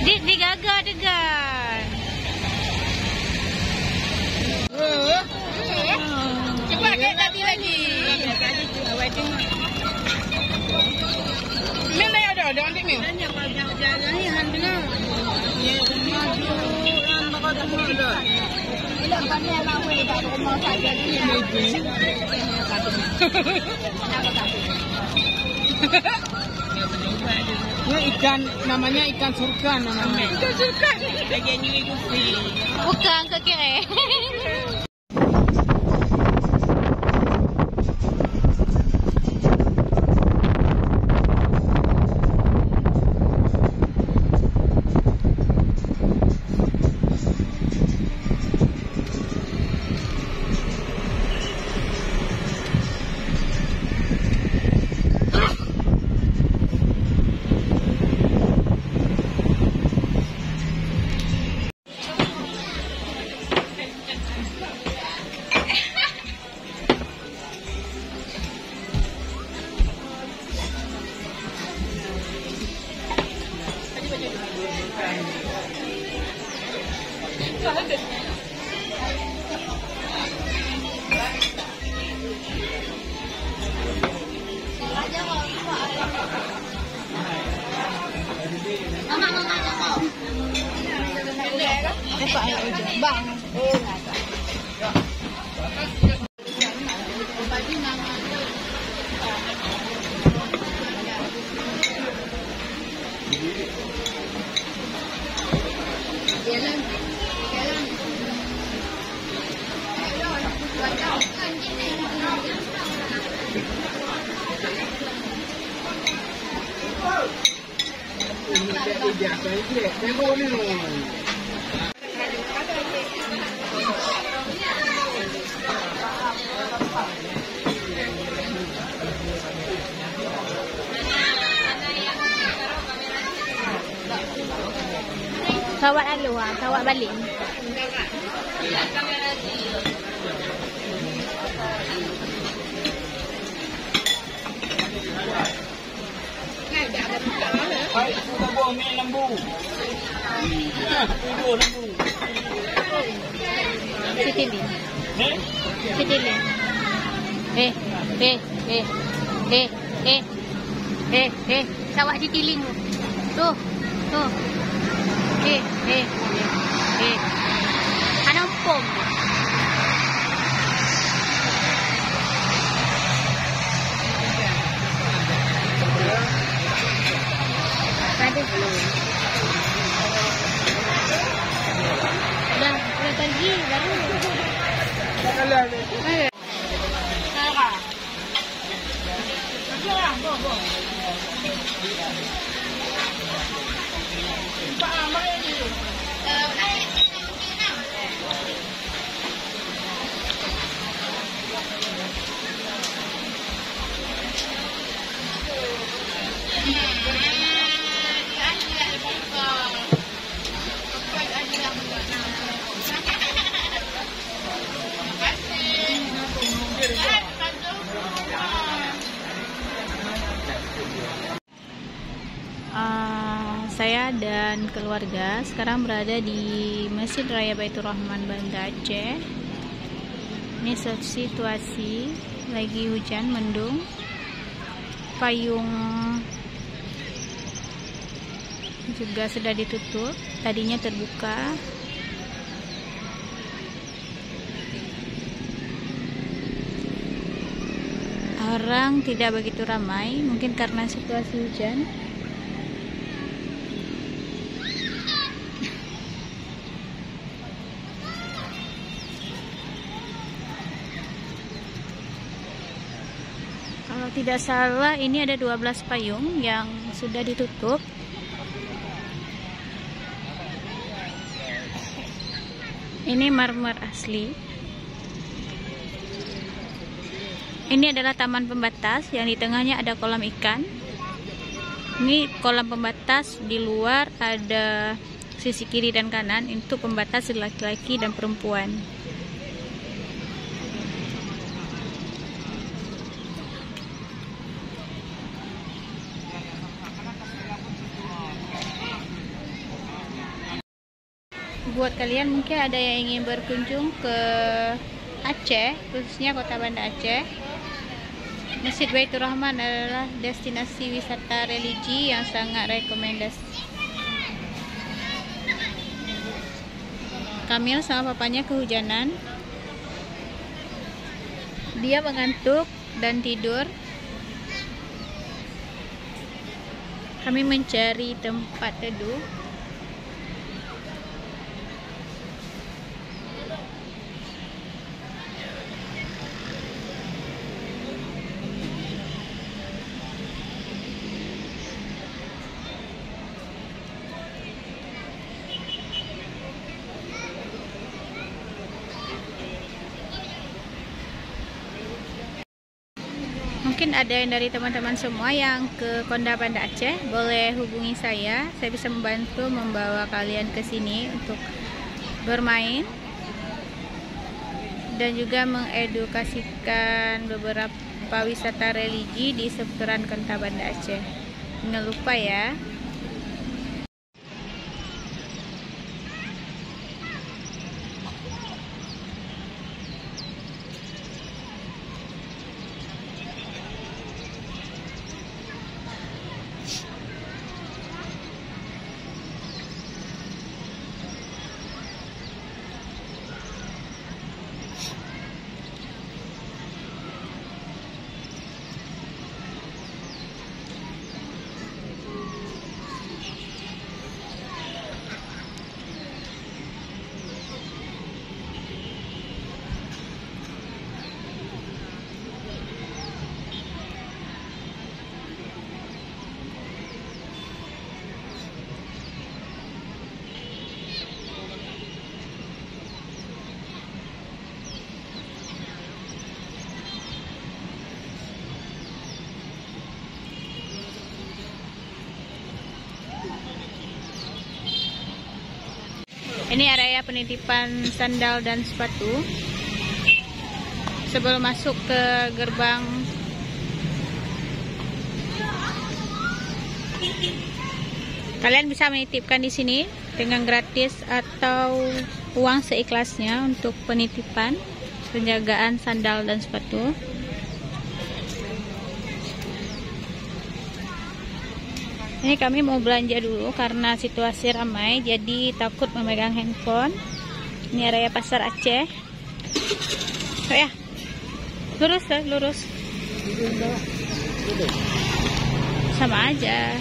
Digaga adegan. Cepat kek lagi. Mil dah ada nanti mil. Ini ikan namanya ikan surkan namanya. Ikan surkan. Bagiannya itu free. Bukan ke kiri. Bang. Kawat lalu kawat balik. Baik, sudah buang minyak lembu. Dua lembu. Sitilin. Sitilin. Sawak sitilin. Tuh. Ano pom? Ada. Udah pergi baru. Saya dan keluarga sekarang berada di Masjid Raya Baitur Rahman Banda Aceh. Ini situasi lagi hujan mendung, payung juga sudah ditutup, tadinya terbuka. Orang tidak begitu ramai, mungkin karena situasi hujan. Kalau tidak salah ini ada 12 payung yang sudah ditutup. Ini marmer asli. Ini adalah taman pembatas yang di tengahnya ada kolam ikan. Ini kolam pembatas, di luar ada sisi kiri dan kanan untuk pembatas laki-laki dan perempuan. buat kalian mungkin ada yang ingin berkunjung ke Aceh, khususnya kota Banda Aceh, Masjid Baitur Rahman adalah destinasi wisata religi yang sangat rekomendasi. Kamil sama papanya kehujanan, dia mengantuk dan tidur. Kami mencari tempat teduh. Mungkin ada yang dari teman-teman semua yang ke Konda Banda Aceh, boleh hubungi saya bisa membantu membawa kalian ke sini untuk bermain dan juga mengedukasikan beberapa wisata religi di seputaran Konda Banda Aceh. Jangan lupa ya. Ini area penitipan sandal dan sepatu sebelum masuk ke gerbang. Kalian bisa menitipkan di sini dengan gratis atau uang seikhlasnya untuk penitipan, penjagaan sandal dan sepatu. Ini kami mau belanja dulu karena situasi ramai, jadi takut memegang handphone. Ini area pasar Aceh. Oh ya, lurus. Sama aja.